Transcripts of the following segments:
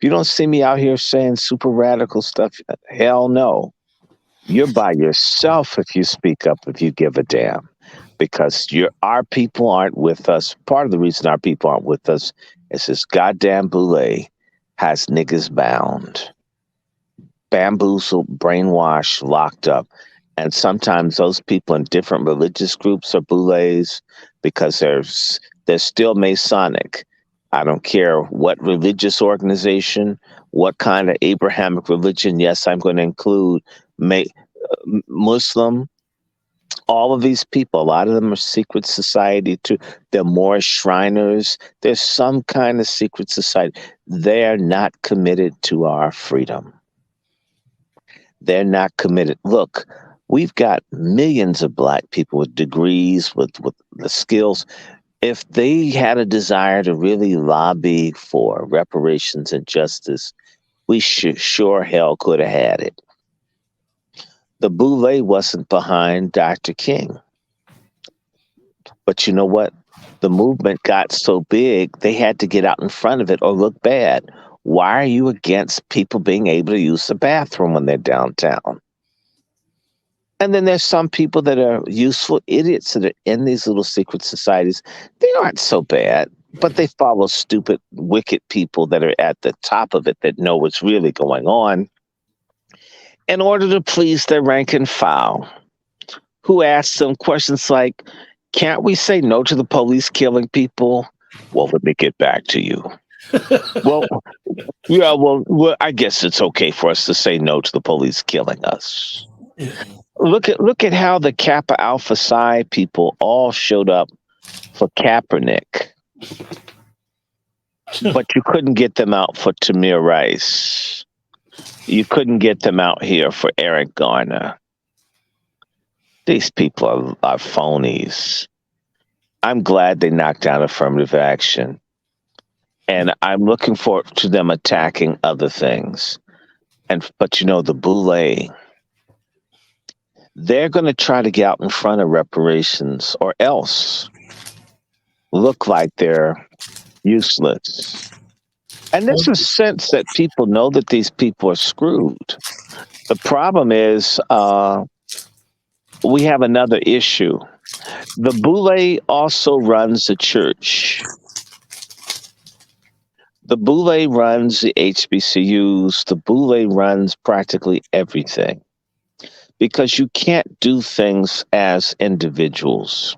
you don't see me out here saying super radical stuff, hell no. You're by yourself if you speak up, if you give a damn, because our people aren't with us. Part of the reason our people aren't with us is this goddamn Boule has niggas bound, bamboozled, brainwashed, locked up. And sometimes those people in different religious groups are Boules because they're still Masonic. I don't care what religious organization, what kind of Abrahamic religion. Yes, I'm going to include Muslim. All of these people, a lot of them are secret society too. They're more Shriners. There's some kind of secret society. They're not committed to our freedom. They're not committed. Look, we've got millions of black people with degrees, with the skills. If they had a desire to really lobby for reparations and justice, we sure hell could have had it. The Boule wasn't behind Dr. King. But you know what? The movement got so big, they had to get out in front of it or look bad. Why are you against people being able to use the bathroom when they're downtown? And then there's some people that are useful idiots that are in these little secret societies. They aren't so bad, but they follow stupid, wicked people that are at the top of it that know what's really going on in order to please their rank and file, who asks them questions like, can't we say no to the police killing people? Well, let me get back to you. Well, yeah, well, I guess it's okay for us to say no to the police killing us. Look at how the Kappa Alpha Psi people all showed up for Kaepernick, but you couldn't get them out for Tamir Rice. You couldn't get them out here for Eric Garner. These people are phonies. I'm glad they knocked down affirmative action. And I'm looking forward to them attacking other things. But you know, the Boule, they're going to try to get out in front of reparations or else look like they're useless. And there's a sense that people know that these people are screwed. The problem is we have another issue. The Boule also runs the church. The Boule runs the HBCUs. The Boule runs practically everything because you can't do things as individuals.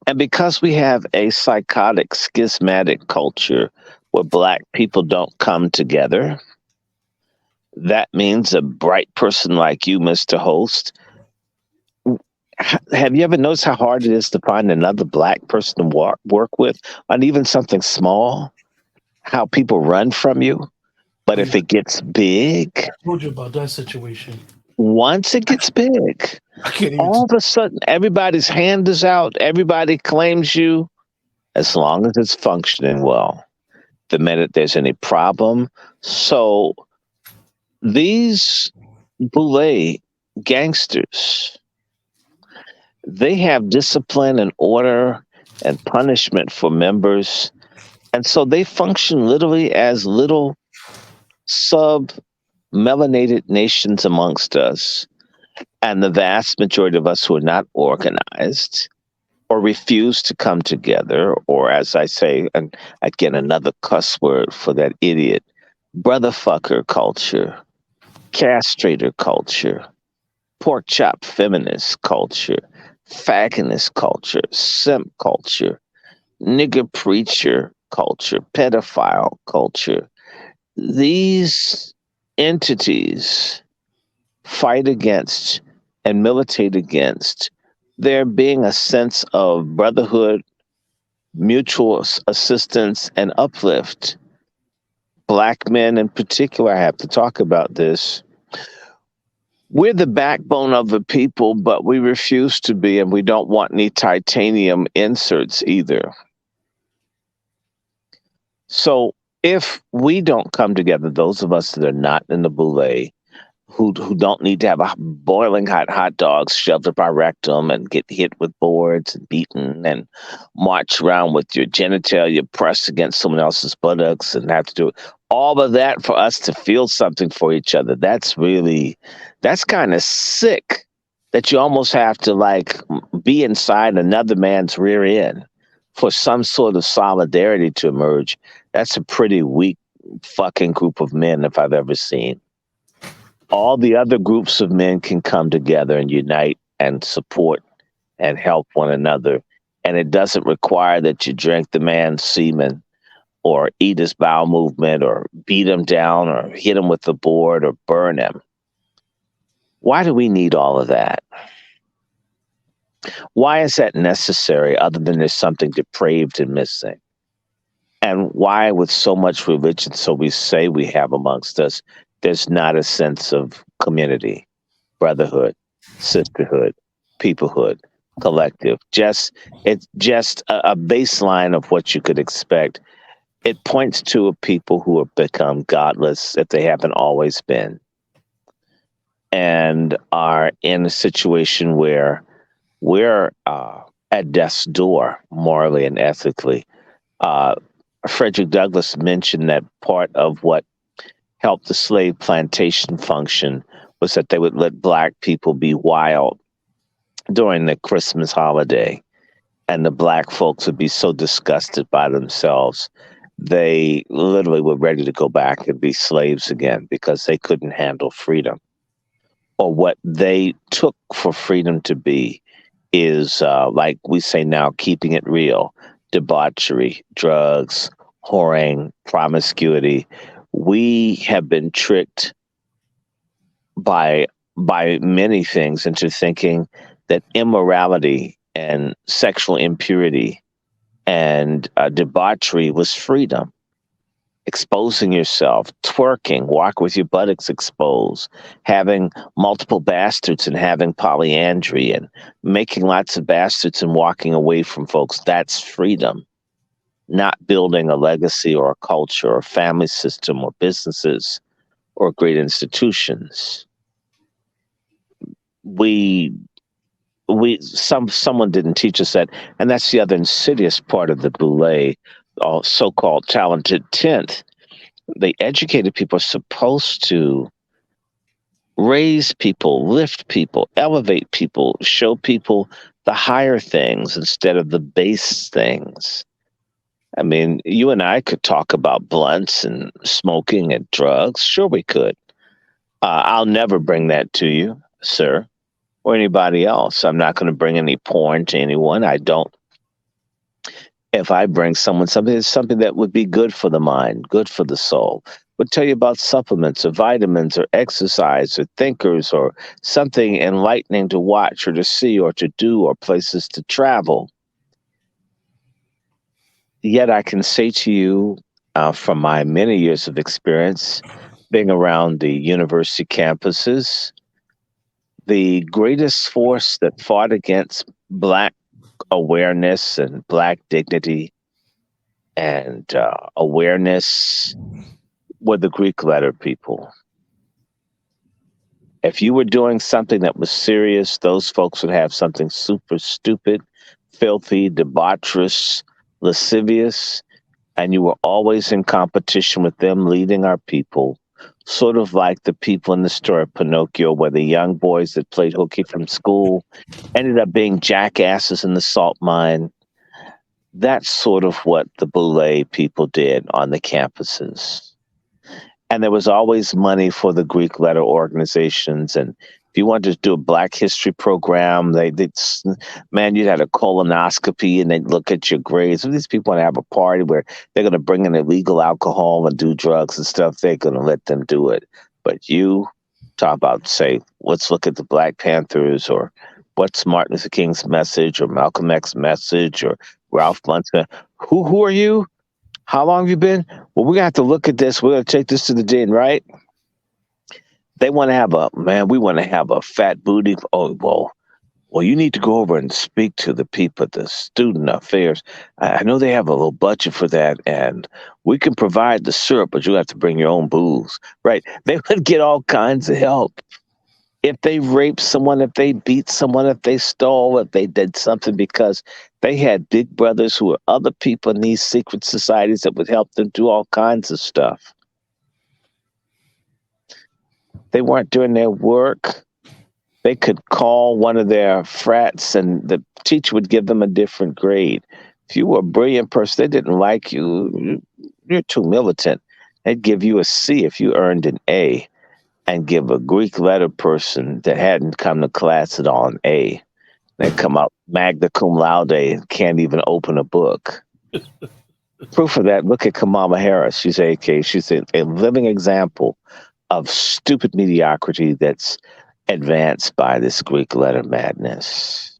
And because we have a psychotic, schismatic culture where black people don't come together, that means a bright person like you, Mr. Host. Have you ever noticed how hard it is to find another black person to work with on even something small? How people run from you? But if it gets big, I told you about that situation. once it gets big, I can't even. all of a sudden everybody's hand is out. Everybody claims you as long as it's functioning well. The minute there's any problem. So these Boule gangsters, they have discipline and order and punishment for members. And so they function literally as little sub melanated nations amongst us. And the vast majority of us who are not organized or refuse to come together, or as I say, and again, another cuss word for that idiot, brotherfucker culture, castrator culture, pork chop feminist culture, faggonist culture, simp culture, nigger preacher culture, pedophile culture. These entities fight against and militate against there being a sense of brotherhood, mutual assistance, and uplift. Black men in particular, I have to talk about this. We're the backbone of the people, but we refuse to be, and we don't want any titanium inserts either. So if we don't come together, those of us that are not in the Boule, who don't need to have a boiling hot dogs shoved up our rectum and get hit with boards and beaten and march around with your genitalia pressed against someone else's buttocks and have to do all of that for us to feel something for each other. That's kind of sick that you almost have to like be inside another man's rear end for some sort of solidarity to emerge. That's a pretty weak fucking group of men if I've ever seen. All the other groups of men can come together and unite and support and help one another. And it doesn't require that you drink the man's semen or eat his bowel movement or beat him down or hit him with the board or burn him. Why do we need all of that? Why is that necessary other than there's something depraved and missing? And why, with so much religion, so we say we have amongst us, there's not a sense of community, brotherhood, sisterhood, peoplehood, collective. It's just a baseline of what you could expect. It points to a people who have become godless if they haven't always been, and are in a situation where we're at death's door morally and ethically. Uh, Frederick Douglass mentioned that part of what helped the slave plantation function was that they would let black people be wild during the Christmas holiday, and the black folks would be so disgusted by themselves they literally were ready to go back and be slaves again because they couldn't handle freedom, or what they took for freedom to be is like we say now, keeping it real, debauchery, drugs, whoring, promiscuity. We have been tricked by many things into thinking that immorality and sexual impurity and debauchery was freedom. Exposing yourself, twerking, walk with your buttocks exposed, having multiple bastards and having polyandry and making lots of bastards and walking away from folks. That's freedom, not building a legacy or a culture or family system or businesses or great institutions. We someone didn't teach us that, and that's the other insidious part of the Boule, so-called talented tenth. The educated people are supposed to raise people, lift people, elevate people, show people the higher things instead of the base things. I mean, you and I could talk about blunts and smoking and drugs. Sure, we could. I'll never bring that to you, sir, or anybody else. I'm not going to bring any porn to anyone. I don't. If I bring someone something, it's something that would be good for the mind, good for the soul. Would tell you about supplements or vitamins or exercise or thinkers or something enlightening to watch or to see or to do or places to travel. Yet I can say to you, from my many years of experience being around the university campuses, the greatest force that fought against Black awareness and Black dignity and awareness were the Greek letter people. If you were doing something that was serious, those folks would have something super stupid, filthy, debaucherous, lascivious, and you were always in competition with them leading our people, sort of like the people in the story of Pinocchio, where the young boys that played hooky from school ended up being jackasses in the salt mine. That's sort of what the Boule people did on the campuses. And there was always money for the Greek letter organizations. And if you wanted to do a Black History program, man, you'd had a colonoscopy and they'd look at your grades. If these people want to have a party where they're going to bring in illegal alcohol and do drugs and stuff, they're going to let them do it. But you talk about, say, let's look at the Black Panthers, or what's Martin Luther King's message, or Malcolm X's message, or Ralph Blunt's. Who are you? How long have you been? Well, we're going to have to look at this. We're going to take this to the dean, right? They want to have we want to have a fat booty. Oh, well, Well, you need to go over and speak to the people at the student affairs. I know they have a little budget for that, and we can provide the syrup, but you have to bring your own booze, right? They would get all kinds of help. If they raped someone, if they beat someone, if they stole, if they did something, because they had big brothers who were other people in these secret societies that would help them do all kinds of stuff. They weren't doing their work. They could call one of their frats and the teacher would give them a different grade. If you were a brilliant person, they didn't like you, you're too militant. They'd give you a C if you earned an A and give a Greek letter person that hadn't come to class at all an A. They come out magna cum laude and can't even open a book. Proof of that, look at Kamala Harris. She's AK. She's a living example of stupid mediocrity that's advanced by this Greek letter madness.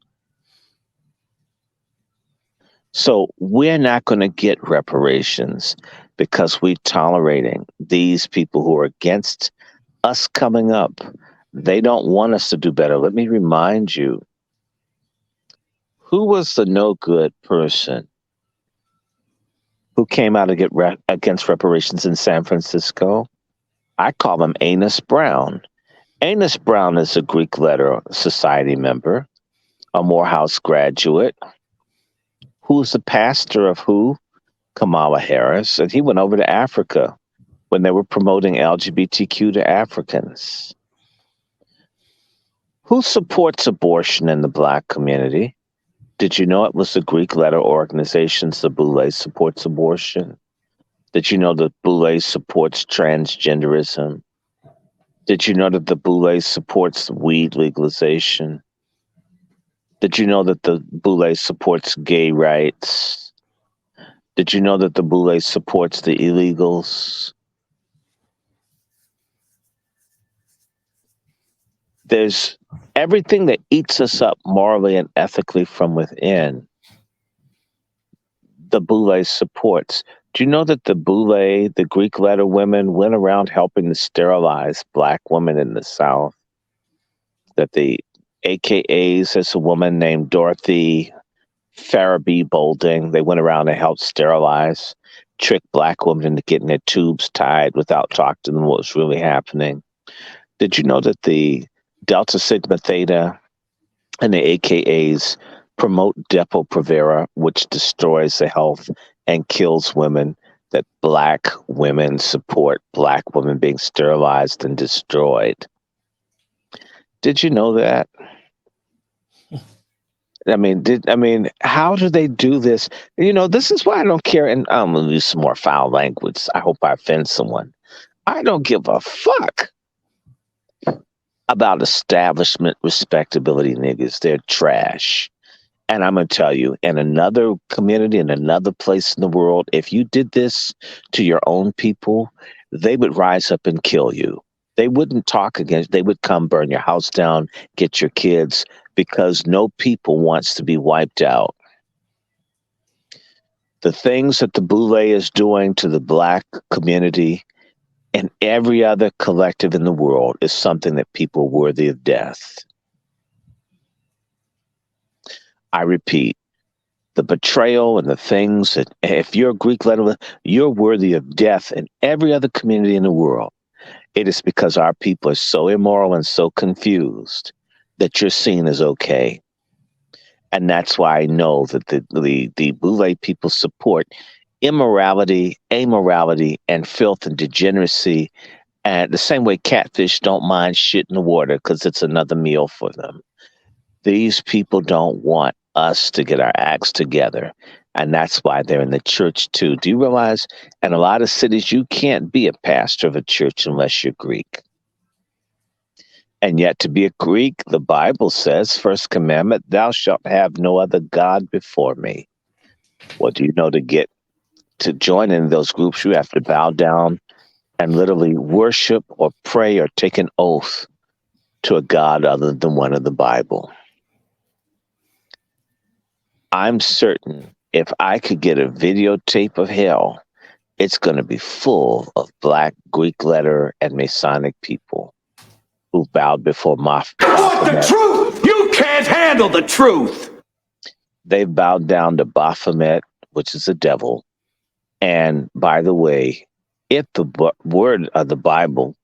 So we're not going to get reparations because we're tolerating these people who are against us coming up. They don't want us to do better. Let me remind you, who was the no good person who came out to get against reparations in San Francisco? I call him Anus Brown. Anus Brown is a Greek letter society member, a Morehouse graduate, who's the pastor of who? Kamala Harris. And he went over to Africa when they were promoting LGBTQ to Africans. Who supports abortion in the Black community? Did you know it was the Greek letter organizations, the Boule supports abortion? Did you know that Boule supports transgenderism? Did you know that the Boule supports weed legalization? Did you know that the Boule supports gay rights? Did you know that the Boule supports the illegals? There's everything that eats us up morally and ethically from within, the Boule supports. Do you know that the Boule, the Greek letter women, went around helping to sterilize Black women in the South? That the AKAs, there's a woman named Dorothy Farabee Bolding, they went around and helped sterilize, trick Black women into getting their tubes tied without talking to them what was really happening. Did you know that the Delta Sigma Theta and the AKAs promote Depo-Provera, which destroys the health and kills women, that Black women support Black women being sterilized and destroyed? Did you know that? How do they do this? This is why I don't care. And I'm going to use some more foul language. I hope I offend someone. I don't give a fuck about establishment respectability niggas. They're trash. And I'm going to tell you, in another community, in another place in the world, if you did this to your own people, they would rise up and kill you. They wouldn't talk against, they would come burn your house down, get your kids, because no people wants to be wiped out. The things that the Boule is doing to the Black community and every other collective in the world is something that people are worthy of death. I repeat, the betrayal and the things that, if you're a Greek letter, you're worthy of death in every other community in the world. It is because our people are so immoral and so confused that you're seen as okay. And that's why I know that the Boule people support immorality, amorality, and filth and degeneracy. And the same way catfish don't mind shit in the water because it's another meal for them. These people don't want us to get our acts together. And that's why they're in the church too. Do you realize in a lot of cities, you can't be a pastor of a church unless you're Greek? And yet to be a Greek, the Bible says, first commandment, thou shalt have no other God before me. Well, do you know to join in those groups, you have to bow down and literally worship or pray or take an oath to a God other than one of the Bible. I'm certain if I could get a videotape of hell, it's going to be full of Black Greek letter and Masonic people who bowed before I want the truth. You can't handle the truth. They've bowed down to Baphomet, which is a devil. And by the way, if the word of the Bible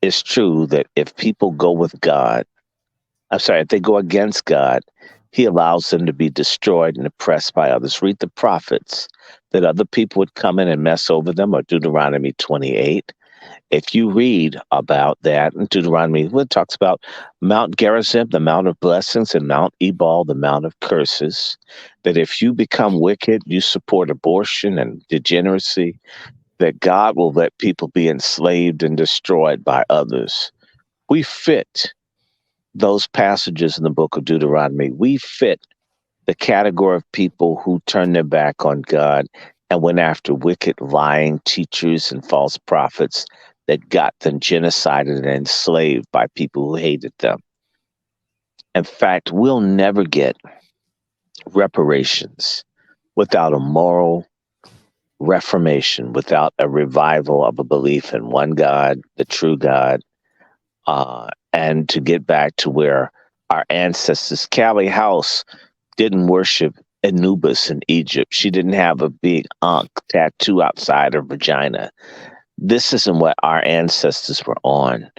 is true, that if people go with God, I'm sorry, if they go against God, he allows them to be destroyed and oppressed by others. Read the prophets, that other people would come in and mess over them, or Deuteronomy 28. If you read about that in Deuteronomy, it talks about Mount Gerizim, the Mount of Blessings, and Mount Ebal, the Mount of Curses, that if you become wicked, you support abortion and degeneracy, that God will let people be enslaved and destroyed by others. We fit those passages in the book of Deuteronomy. We fit the category of people who turned their back on God and went after wicked, lying teachers and false prophets that got them genocided and enslaved by people who hated them. In fact, we'll never get reparations without a moral reformation, without a revival of a belief in one God, the true God, and to get back to where our ancestors, Callie House, didn't worship Anubis in Egypt. She didn't have a big ankh tattoo outside her vagina. This isn't what our ancestors were on.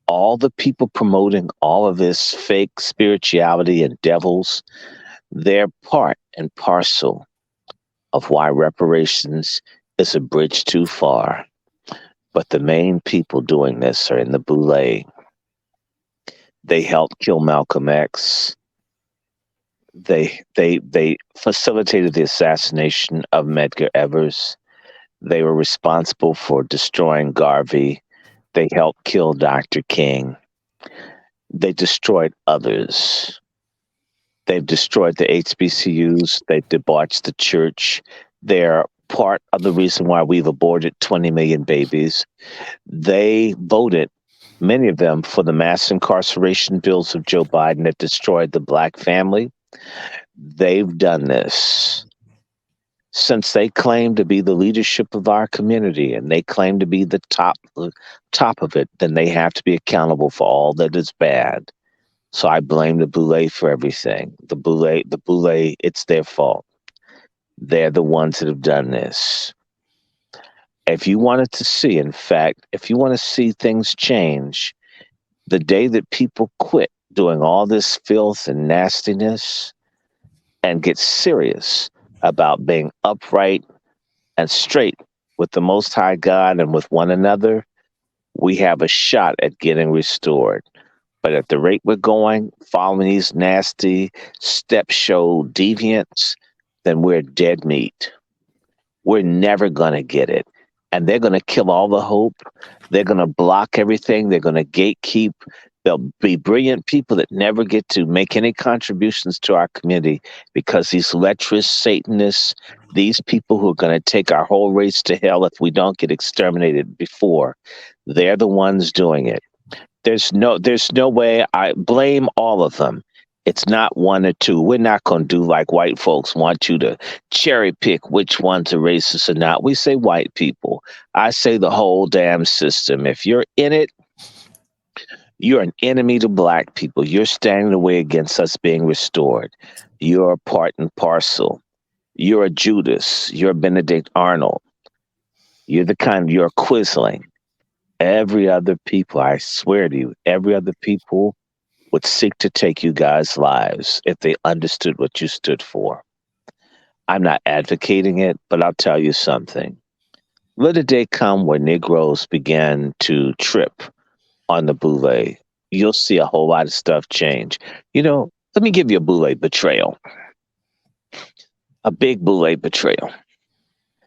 All the people promoting all of this fake spirituality and devils, they're part and parcel of why reparations is a bridge too far. But the main people doing this are in the Boule. They helped kill Malcolm X. They facilitated the assassination of Medgar Evers. They were responsible for destroying Garvey. They helped kill Dr. King. They destroyed others. They've destroyed the HBCUs. They've debauched the church. They're part of the reason why we've aborted 20 million babies. They voted, many of them, for the mass incarceration bills of Joe Biden that destroyed the black family. They've done this since they claim to be the leadership of our community, and they claim to be the top of it. Then they have to be accountable for all that is bad. So I blame the Boule for everything. The Boule, it's their fault. They're the ones that have done this. If you wanted to see, in fact, if you want to see things change, the day that people quit doing all this filth and nastiness and get serious about being upright and straight with the Most High God and with one another, we have a shot at getting restored. But at the rate we're going, following these nasty step show deviants, then we're dead meat. We're never going to get it. And they're going to kill all the hope. They're going to block everything. They're going to gatekeep. There'll be brilliant people that never get to make any contributions to our community because these lecherous Satanists, these people who are going to take our whole race to hell if we don't get exterminated before, they're the ones doing it. There's no way. I blame all of them. It's not one or two. We're not going to do like white folks want you to cherry pick which ones are racist or not. We say white people. I say the whole damn system. If you're in it, you're an enemy to black people. You're standing in the way against us being restored. You're a part and parcel. You're a Judas. You're a Benedict Arnold. You're a Quisling. Every other people, I swear to you, every other people would seek to take you guys' lives if they understood what you stood for. I'm not advocating it, but I'll tell you something. Let a day come where Negroes begin to trip on the Boule. You'll see a whole lot of stuff change. Let me give you a Boule betrayal, a big Boule betrayal.